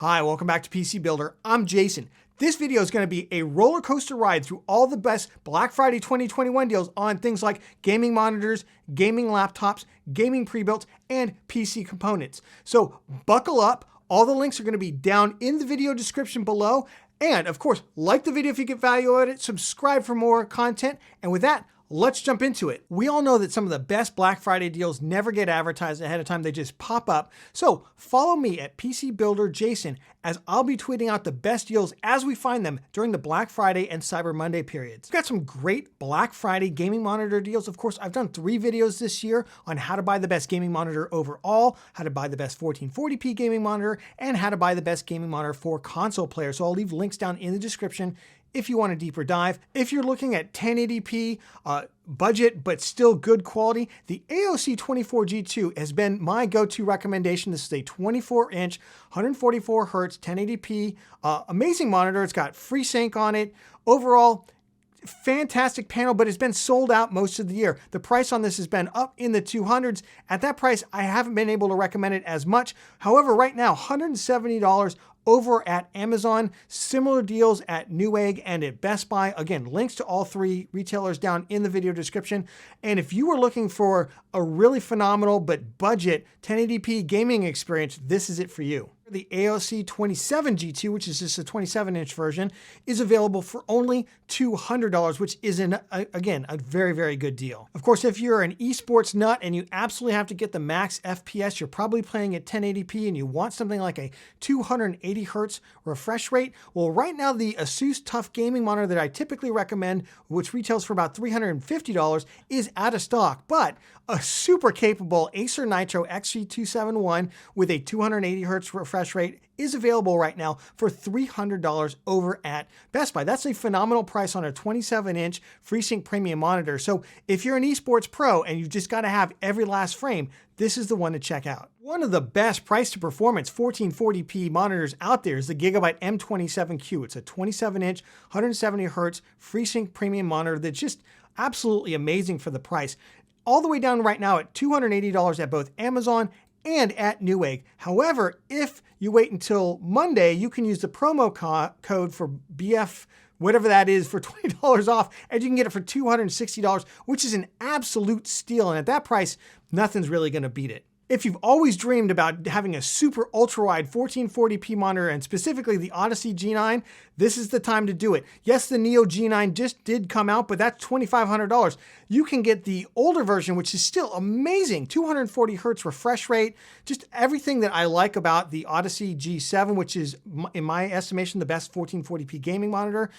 Hi, welcome back to PC Builder. I'm Jason. This video is going to be a roller coaster ride through all the best Black Friday 2021 deals on things like gaming monitors, gaming laptops, gaming pre-built, and PC components. So buckle up. All the links are going to be down in the video description below. And of course, like the video if you get value out of it, subscribe for more content. And with that, let's jump into it. We all know that some of the best Black Friday deals never get advertised ahead of time. They just pop up. So follow me at PC Builder Jason as I'll be tweeting out the best deals as we find them during the Black Friday and Cyber Monday periods. We've got some great Black Friday gaming monitor deals. Of course, I've done 3 videos this year on how to buy the best gaming monitor overall, how to buy the best 1440p gaming monitor, and how to buy the best gaming monitor for console players. So I'll leave links down in the description if you want a deeper dive. If you're looking at 1080p budget, but still good quality, the AOC 24G2 has been my go-to recommendation. This is a 24-inch, 144 hertz, 1080p, amazing monitor. It's got FreeSync on it. Overall, fantastic panel, but it's been sold out most of the year. The price on this has been up in the 200s. At that price, I haven't been able to recommend it as much. However, right now, $170 over at Amazon, similar deals at Newegg and at Best Buy. Again, links to all 3 retailers down in the video description. And if you were looking for a really phenomenal but budget 1080p gaming experience, this is it for you. The AOC 27G2, which is just a 27-inch version, is available for only $200, which is, again, a very, very good deal. Of course, if you're an esports nut and you absolutely have to get the max FPS, you're probably playing at 1080p and you want something like a 280 hertz refresh rate, well, right now, the Asus TUF gaming monitor that I typically recommend, which retails for about $350, is out of stock, but a super capable Acer Nitro XG271 with a 280 hertz refresh rate is available right now for $300 over at Best Buy. That's a phenomenal price on a 27-inch FreeSync premium monitor. So if you're an esports pro and you've just got to have every last frame, this is the one to check out. One of the best price to performance 1440p monitors out there is the Gigabyte M27Q. It's a 27-inch, 170 hertz FreeSync premium monitor that's just absolutely amazing for the price. All the way down right now at $280 at both Amazon and at Newegg. However, if you wait until Monday, you can use the promo code for BF, whatever that is, for $20 off, and you can get it for $260, which is an absolute steal. And at that price, nothing's really going to beat it. If you've always dreamed about having a super ultra-wide 1440p monitor, and specifically the Odyssey G9, this is the time to do it. Yes, the Neo G9 just did come out, but that's $2,500. You can get the older version, which is still amazing, 240 hertz refresh rate, just everything that I like about the Odyssey G7, which is, in my estimation, the best 1440p gaming monitor.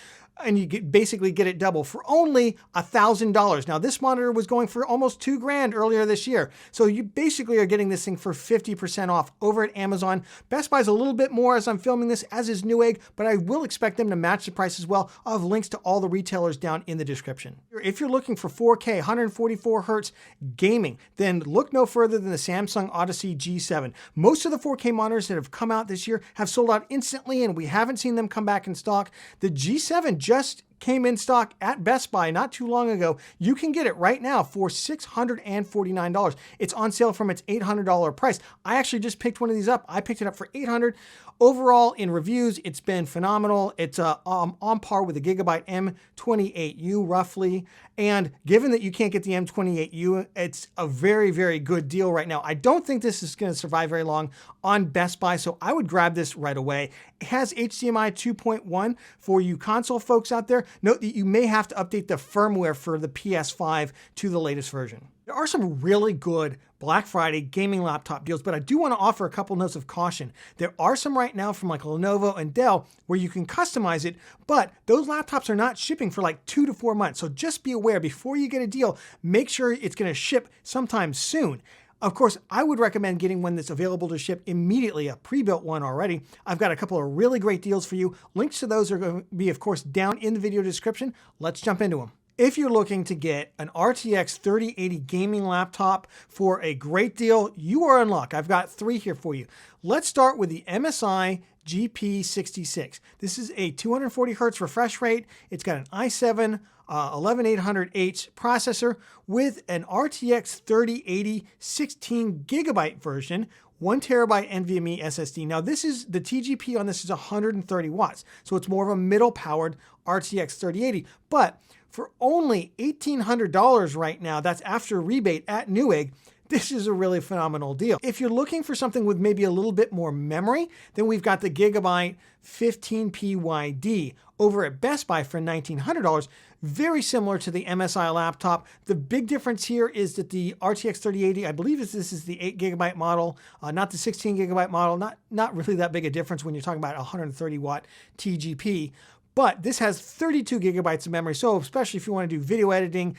And you basically get it double for only $1,000. Now, this monitor was going for almost $2,000 earlier this year. So you basically are getting this thing for 50% off over at Amazon. Best Buy's a little bit more as I'm filming this, as is Newegg, but I will expect them to match the price as well. I'll have links to all the retailers down in the description. If you're looking for 4K, 144 hertz gaming, then look no further than the Samsung Odyssey G7. Most of the 4K monitors that have come out this year have sold out instantly, and we haven't seen them come back in stock. The G7 just came in stock at Best Buy not too long ago. You can get it right now for $649. It's on sale from its $800 price. I actually just picked one of these up. I picked it up for $800. Overall, in reviews, it's been phenomenal. It's on par with the Gigabyte M28U roughly. And given that you can't get the M28U, it's a very, very good deal right now. I don't think this is going to survive very long on Best Buy, so I would grab this right away. It has HDMI 2.1 for you console folks out there. Note that you may have to update the firmware for the PS5 to the latest version. There are some really good Black Friday gaming laptop deals, but I do want to offer a couple notes of caution. There are some right now from like Lenovo and Dell where you can customize it, but those laptops are not shipping for like 2 to 4 months. So just be aware before you get a deal, make sure it's going to ship sometime soon. Of course, I would recommend getting one that's available to ship immediately, a pre-built one already. I've got a couple of really great deals for you. Links to those are going to be, of course, down in the video description. Let's jump into them. If you're looking to get an RTX 3080 gaming laptop for a great deal, you are in luck. I've got 3 here for you. Let's start with the MSI GP66. This is a 240 hertz refresh rate. It's got an i7 11800H processor with an RTX 3080 16 gigabyte version 1 terabyte NVMe SSD. Now this is, the TGP on this is 130 watts. So it's more of a middle powered RTX 3080, but for only $1,800 right now, that's after rebate at Newegg, this is a really phenomenal deal. If you're looking for something with maybe a little bit more memory, then we've got the Gigabyte 15PYD over at Best Buy for $1,900. Very similar to the MSI laptop. The big difference here is that the RTX 3080, I believe this is the 8GB model, not the 16GB model. Not really that big a difference when you're talking about 130 watt TGP. But this has 32 gigabytes of memory. So especially if you want to do video editing,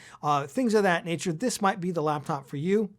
things of that nature, this might be the laptop for you.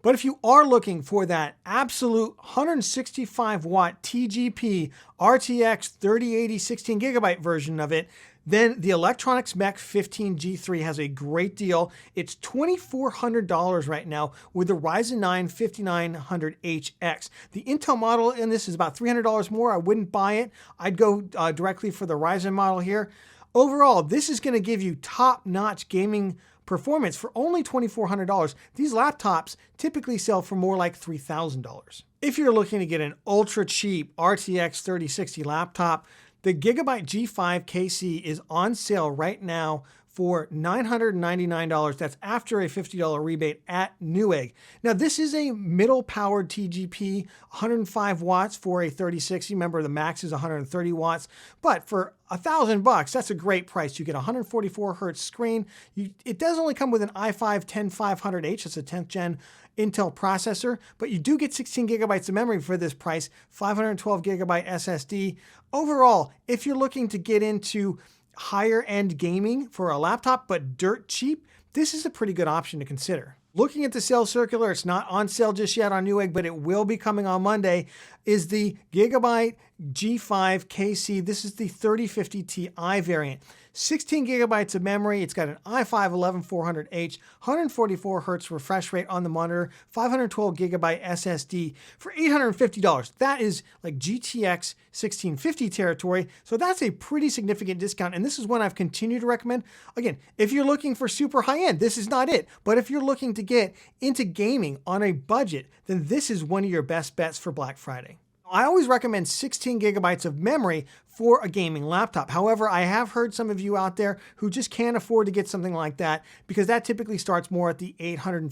But if you are looking for that absolute 165 watt TGP RTX 3080 16 gigabyte version of it, then the Electronics Mech 15G3 has a great deal. It's $2,400 right now with the Ryzen 9 5900HX. The Intel model in this is about $300 more. I wouldn't buy it. I'd go directly for the Ryzen model here. Overall, this is going to give you top-notch gaming performance for only $2,400. These laptops typically sell for more like $3,000. If you're looking to get an ultra cheap RTX 3060 laptop, the Gigabyte G5 KC is on sale right now for $999. That's after a $50 rebate at Newegg. Now, this is a middle-powered TGP, 105 watts for a 3060. Remember, the max is 130 watts. But for $1,000, that's a great price. You get a 144 hertz screen. It does only come with an i5 10500H. That's a 10th gen Intel processor, but you do get 16 gigabytes of memory for this price, 512 gigabyte SSD. Overall, if you're looking to get into higher end gaming for a laptop, but dirt cheap, this is a pretty good option to consider. Looking at the sales circular, it's not on sale just yet on Newegg, but it will be coming on Monday, is the Gigabyte G5 KC. This is the 3050 Ti variant. 16 gigabytes of memory. It's got an i5 11400H, 144 hertz refresh rate on the monitor, 512 gigabyte SSD for $850. That is like GTX 1650 territory. So that's a pretty significant discount. And this is one I've continued to recommend. Again, if you're looking for super high end, this is not it. But if you're looking to get into gaming on a budget, then this is one of your best bets for Black Friday. I always recommend 16 gigabytes of memory for a gaming laptop. However, I have heard some of you out there who just can't afford to get something like that because that typically starts more at the $850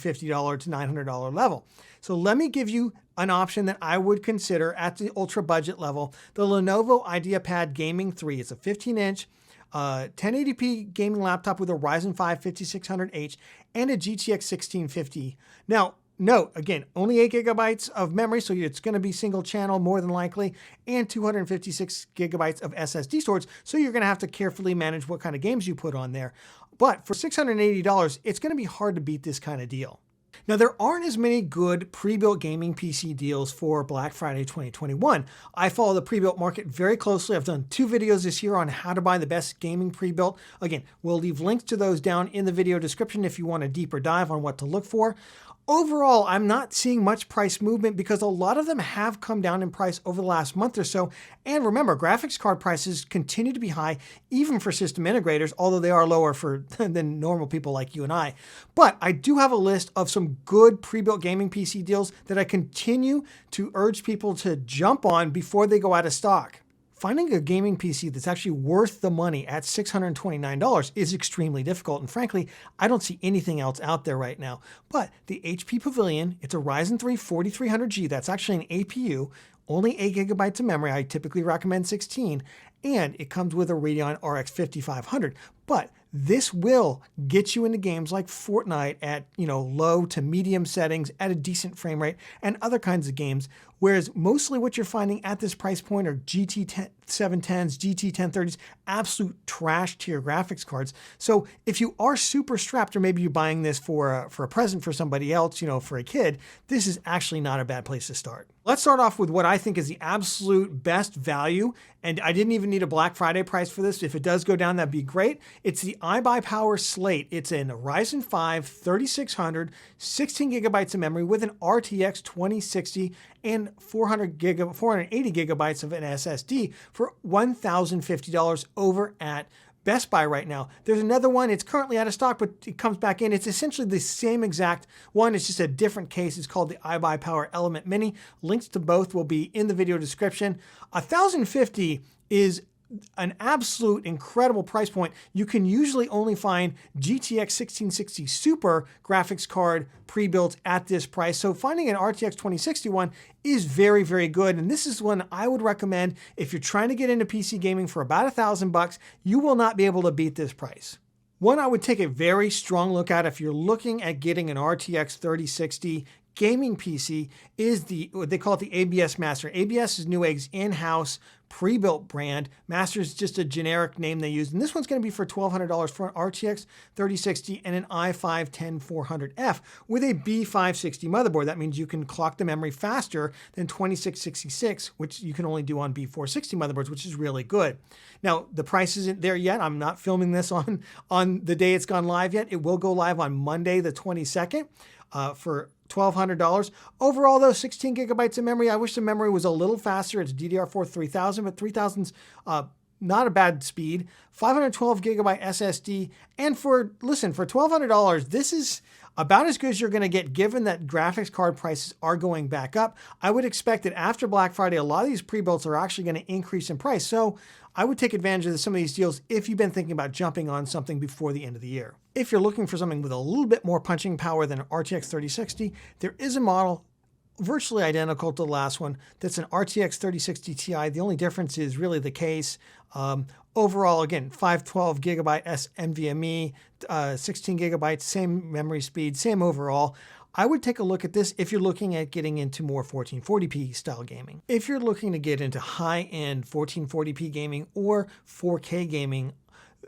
to $900 level. So let me give you an option that I would consider at the ultra budget level, the Lenovo IdeaPad Gaming 3. It's a 15-inch 1080p gaming laptop with a Ryzen 5 5600H and a GTX 1650. Now, note, again, only 8 gigabytes of memory, so it's going to be single channel more than likely, and 256 gigabytes of SSD storage, so you're going to have to carefully manage what kind of games you put on there. But for $680, it's going to be hard to beat this kind of deal. Now, there aren't as many good pre-built gaming PC deals for Black Friday 2021. I follow the pre-built market very closely. I've done 2 videos this year on how to buy the best gaming pre-built. Again, we'll leave links to those down in the video description if you want a deeper dive on what to look for. Overall, I'm not seeing much price movement because a lot of them have come down in price over the last month or so. And remember, graphics card prices continue to be high, even for system integrators, although they are lower than normal people like you and I. But I do have a list of some good pre-built gaming PC deals that I continue to urge people to jump on before they go out of stock. Finding a gaming PC that's actually worth the money at $629 is extremely difficult. And frankly, I don't see anything else out there right now. But the HP Pavilion, it's a Ryzen 3 4300G. That's actually an APU, only 8 gigabytes of memory. I typically recommend 16. And it comes with a Radeon RX 5500. But this will get you into games like Fortnite at, low to medium settings at a decent frame rate and other kinds of games. Whereas mostly what you're finding at this price point are GT 710s, GT 1030s, absolute trash tier graphics cards. So if you are super strapped, or maybe you're buying this for a present for somebody else, for a kid, this is actually not a bad place to start. Let's start off with what I think is the absolute best value. And I didn't even need a Black Friday price for this. If it does go down, that'd be great. It's the iBuyPower Slate. It's a Ryzen 5 3600, 16 gigabytes of memory with an RTX 2060 and 480 gigabytes of an SSD for $1,050 over at Best Buy right now. There's another one. It's currently out of stock, but it comes back in. It's essentially the same exact one. It's just a different case. It's called the iBuyPower Element Mini. Links to both will be in the video description. 1,050 is an absolute incredible price point. You can usually only find GTX 1660 Super graphics card pre-built at this price. So finding an RTX 2060 one is very, very good. And this is one I would recommend if you're trying to get into PC gaming for about $1,000. You will not be able to beat this price. One I would take a very strong look at if you're looking at getting an RTX 3060 gaming PC is what they call it the ABS Master. ABS is Newegg's in-house pre-built brand. Master is just a generic name they use. And this one's going to be for $1,200 for an RTX 3060 and an i5-10400F with a B560 motherboard. That means you can clock the memory faster than 2666, which you can only do on B460 motherboards, which is really good. Now, the price isn't there yet. I'm not filming this on the day it's gone live yet. It will go live on Monday, the 22nd, for $1,200. Overall, though, 16 gigabytes of memory. I wish the memory was a little faster. It's DDR4 3000, but 3000's not a bad speed. 512 gigabyte SSD. And for $1,200, this is about as good as you're going to get given that graphics card prices are going back up. I would expect that after Black Friday, a lot of these pre-builts are actually going to increase in price. So I would take advantage of some of these deals if you've been thinking about jumping on something before the end of the year. If you're looking for something with a little bit more punching power than an RTX 3060, there is a model virtually identical to the last one that's an RTX 3060 Ti. The only difference is really the case. Overall, again, 512 gigabyte NVMe, 16 gigabytes, same memory speed, same overall. I would take a look at this if you're looking at getting into more 1440p style gaming. If you're looking to get into high-end 1440p gaming or 4K gaming,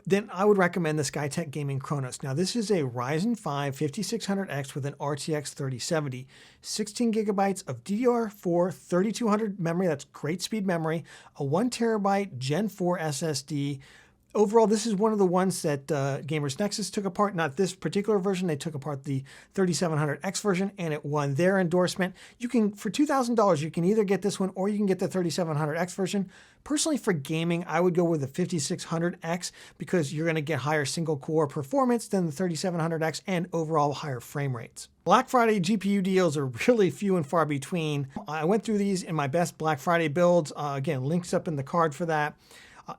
then I would recommend the Skytech Gaming Chronos. Now, this is a Ryzen 5 5600X with an RTX 3070, 16 gigabytes of DDR4 3200 memory. That's great speed memory, a 1 terabyte Gen 4 SSD. Overall, this is one of the ones that Gamers Nexus took apart. Not this particular version. They took apart the 3700X version, and it won their endorsement. You can, for $2,000, you can either get this one or you can get the 3700X version. Personally, for gaming, I would go with the 5600X because you're going to get higher single-core performance than the 3700X and overall higher frame rates. Black Friday GPU deals are really few and far between. I went through these in my best Black Friday builds. Again, links up in the card for that.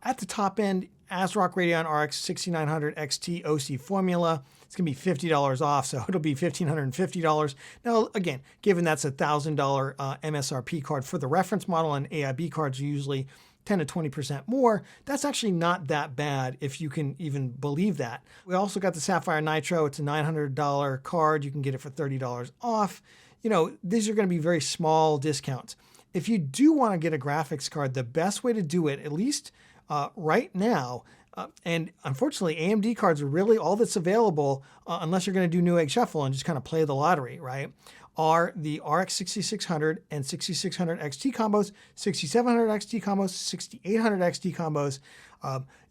At the top end, ASRock Radeon RX 6900 XT OC formula. It's going to be $50 off, so it'll be $1,550. Now, again, given that's a $1,000 MSRP card for the reference model, and AIB cards are usually 10 to 20% more, that's actually not that bad if you can even believe that. We also got the Sapphire Nitro. It's a $900 card. You can get it for $30 off. You know, these are going to be very small discounts. If you do want to get a graphics card, the best way to do it, at least right now, and unfortunately, AMD cards are really all that's available, unless you're going to do Newegg Shuffle and just kind of play the lottery, right? Are the RX 6600 and 6600 XT combos, 6700 XT combos, 6800 XT combos.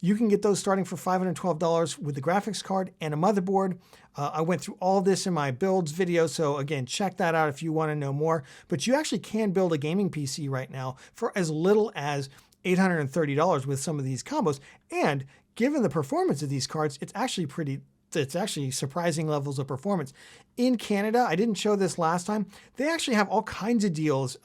You can get those starting for $512 with the graphics card and a motherboard. I went through all this in my builds video, so again, check that out if you want to know more. But you actually can build a gaming PC right now for as little as $830 with some of these combos. And given the performance of these cards, it's actually surprising levels of performance. In Canada, I didn't show this last time, they actually have all kinds of deals,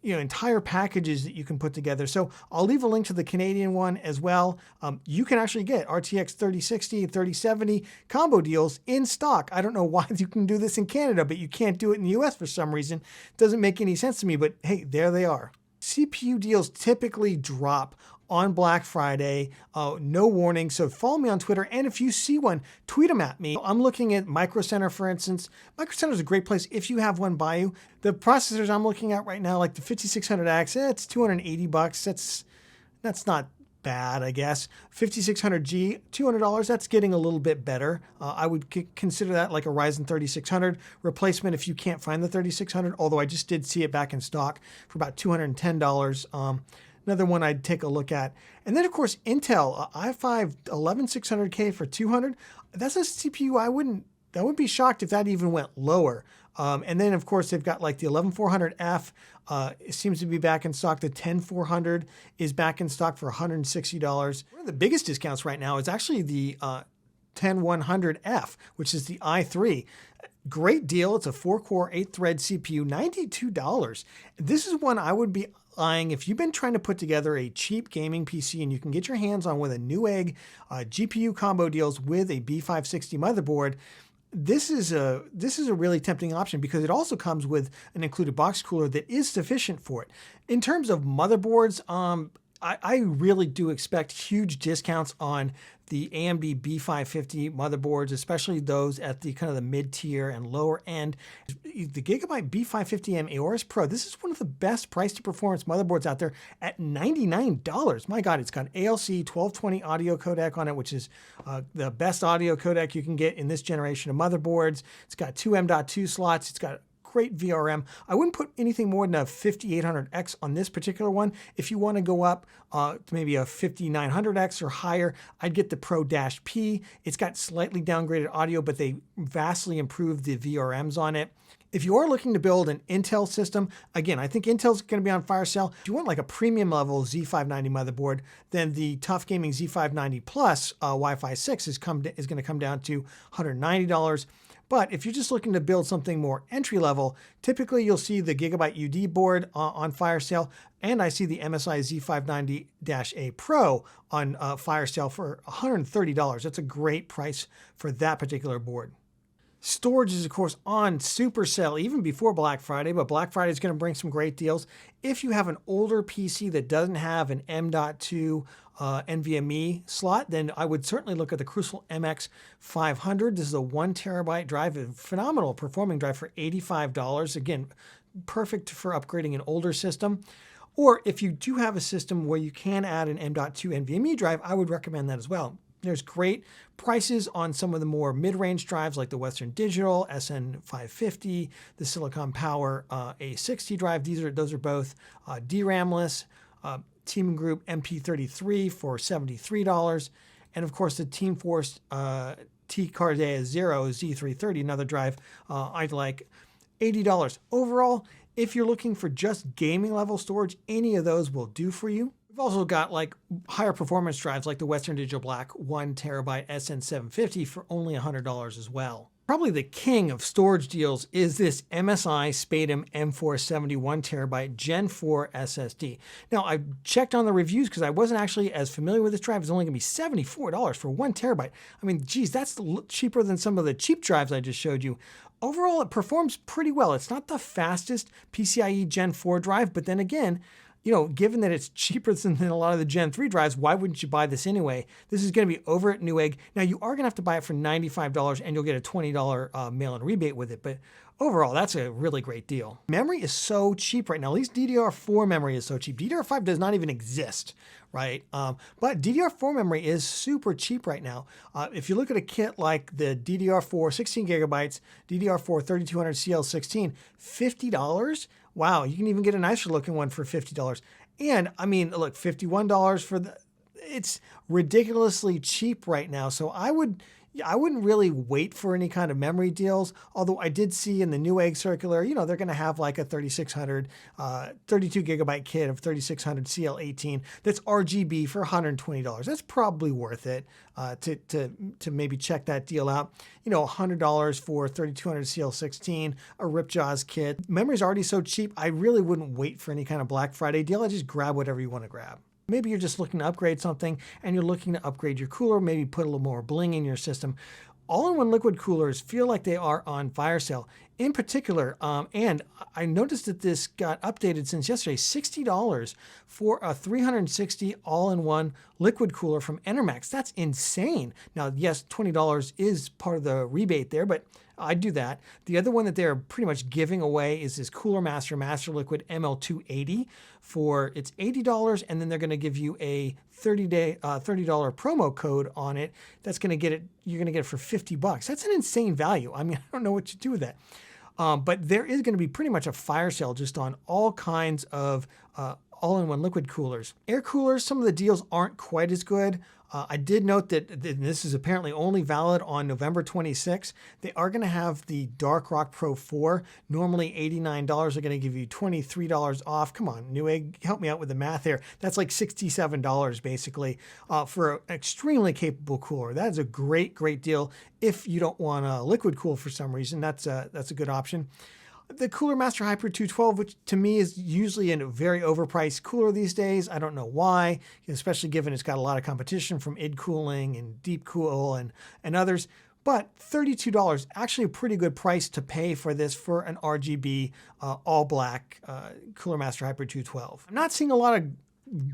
entire packages that you can put together. So I'll leave a link to the Canadian one as well. You can actually get RTX 3060, 3070 combo deals in stock. I don't know why you can do this in Canada, but you can't do it in the US for some reason. Doesn't make any sense to me, but hey, there they are. CPU deals typically drop on Black Friday, no warning. So follow me on Twitter. And if you see one, tweet them at me. I'm looking at Micro Center, for instance. Micro Center is a great place if you have one by you. The processors I'm looking at right now, like the 5600X, it's $280. That's not bad, I guess. 5600G, $200. That's getting a little bit better. I would consider that like a Ryzen 3600 replacement if you can't find the 3600, although I just did see it back in stock for about $210. Another one I'd take a look at. And then, of course, Intel, i5 11600K for $200. That's a CPU I wouldn't be shocked if that even went lower. And then, of course, they've got like the 11400F. It seems to be back in stock. The 10400 is back in stock for $160. One of the biggest discounts right now is actually the 10100F, which is the i3. Great deal. It's a 4-core, 8-thread CPU, $92. This is one I would be eyeing if you've been trying to put together a cheap gaming PC and you can get your hands on with a Newegg GPU combo deals with a B560 motherboard. This is a really tempting option because it also comes with an included box cooler that is sufficient for it. In terms of motherboards, I really do expect huge discounts on the AMD B550 motherboards, especially those at the kind of the mid-tier and lower end. The Gigabyte B550M Aorus Pro, this is one of the best price to performance motherboards out there at $99. My God, it's got ALC 1220 audio codec on it, which is the best audio codec you can get in this generation of motherboards. It's got two M.2 slots. It's got great VRM. I wouldn't put anything more than a 5800X on this particular one. If you want to go up to maybe a 5900X or higher, I'd get the Pro-P. It's got slightly downgraded audio, but they vastly improved the VRMs on it. If you are looking to build an Intel system, again, I think Intel's going to be on fire sale. If you want like a premium level Z590 motherboard, then the Tough Gaming Z590 Plus Wi-Fi 6 is going to come down to $190. But if you're just looking to build something more entry level, typically you'll see the Gigabyte UD board on fire sale, and I see the MSI Z590-A Pro on fire sale for $130. That's a great price for that particular board. Storage is, of course, on super sale even before Black Friday, but Black Friday is going to bring some great deals. If you have an older PC that doesn't have an M.2 NVMe slot, then I would certainly look at the Crucial MX 500. This is a 1 terabyte drive, a phenomenal performing drive for $85. Again, perfect for upgrading an older system. Or if you do have a system where you can add an M.2 NVMe drive, I would recommend that as well. There's great prices on some of the more mid-range drives like the Western Digital SN550, the Silicon Power A60 drive. Those are both DRAM-less. Team Group MP33 for $73. And of course the Team Force T-Cardea Zero Z330, another drive I'd like, $80. Overall, if you're looking for just gaming level storage, any of those will do for you. We've also got like higher performance drives like the Western Digital Black 1 terabyte SN750 for only $100 as well. Probably the king of storage deals is this MSI Spadem M470 1 terabyte Gen 4 SSD. Now, I checked on the reviews because I wasn't actually as familiar with this drive. It's only going to be $74 for 1 terabyte. I mean, geez, that's cheaper than some of the cheap drives I just showed you. Overall, it performs pretty well. It's not the fastest PCIe Gen 4 drive, but then again, you know, given that it's cheaper than a lot of the Gen 3 drives, why wouldn't you buy this anyway? This is going to be over at Newegg. Now, you are going to have to buy it for $95 and you'll get a $20 mail-in rebate with it. But overall, that's a really great deal. Memory is so cheap right now. At least DDR4 memory is so cheap. DDR5 does not even exist, right? But DDR4 memory is super cheap right now. If you look at a kit like the DDR4 16 gigabytes, DDR4 3200 CL16, $50. Wow, you can even get a nicer looking one for $50. And I mean, look, $51 for it's ridiculously cheap right now. So I wouldn't really wait for any kind of memory deals. Although I did see in the Newegg circular, you know, they're going to have like a 32 gigabyte kit of 3600 CL18 that's RGB for $120. That's probably worth it to maybe check that deal out. You know, $100 for 3200 CL16, a Ripjaws kit. Memory's already so cheap, I really wouldn't wait for any kind of Black Friday deal. I just grab whatever you want to grab. Maybe you're just looking to upgrade something and you're looking to upgrade your cooler, maybe put a little more bling in your system. All-in-one liquid coolers feel like they are on fire sale. In particular, and I noticed that this got updated since yesterday, $60 for a 360 all-in-one liquid cooler from Enermax. That's insane. Now, yes, $20 is part of the rebate there, but I'd do that. The other one that they're pretty much giving away is this Cooler Master Master Liquid ML280 for it's $80, and then they're going to give you a $30 promo code on it. That's going to get it. You're going to get it for $50. That's an insane value. I mean, I don't know what to do with that. But there is going to be pretty much a fire sale just on all kinds of all-in-one liquid coolers. Air coolers, some of the deals aren't quite as good. I did note that this is apparently only valid on November 26th. They are going to have the Dark Rock Pro 4. Normally $89 are going to give you $23 off. Come on, Newegg, help me out with the math here. That's like $67 basically for an extremely capable cooler. That is a great, great deal. If you don't want a liquid cool for some reason, that's a good option. The Cooler Master Hyper 212, which to me is usually a very overpriced cooler these days. I don't know why, especially given it's got a lot of competition from id Cooling and Deep Cool and others. But $32, actually a pretty good price to pay for this for an RGB all black Cooler Master Hyper 212. I'm not seeing a lot of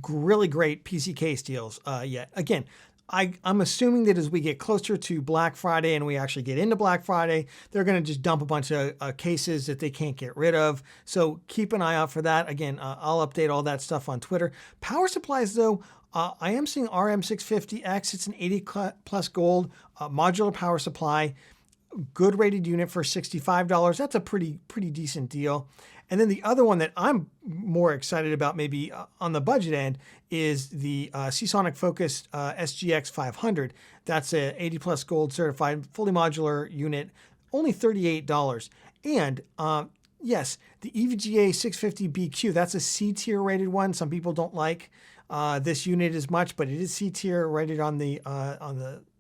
really great PC case deals yet. Again, I'm assuming that as we get closer to Black Friday and we actually get into Black Friday, they're going to just dump a bunch of cases that they can't get rid of. So keep an eye out for that. Again, I'll update all that stuff on Twitter. Power supplies, though, I am seeing RM650X. It's an 80 plus gold modular power supply. Good rated unit for $65. That's a pretty decent deal. And then the other one that I'm more excited about maybe on the budget end is the Seasonic Focus SGX 500. That's a 80 plus gold certified fully modular unit, only $38. And yes, the EVGA 650BQ, that's a C tier rated one. Some people don't like this unit as much, but it is C tier rated on the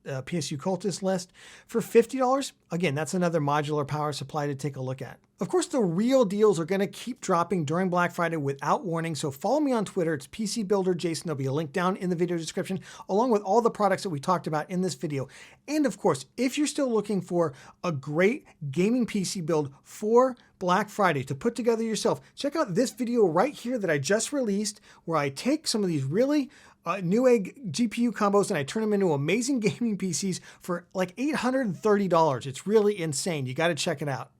PSU Cultist list for $50. Again, that's another modular power supply to take a look at. Of course, the real deals are going to keep dropping during Black Friday without warning, so follow me on Twitter. It's PC Builder Jason. There'll be a link down in the video description, along with all the products that we talked about in this video. And of course, if you're still looking for a great gaming PC build for Black Friday to put together yourself, check out this video right here that I just released, where I take some of these really Newegg GPU combos and I turn them into amazing gaming PCs for like $830. It's really insane. You got to check it out.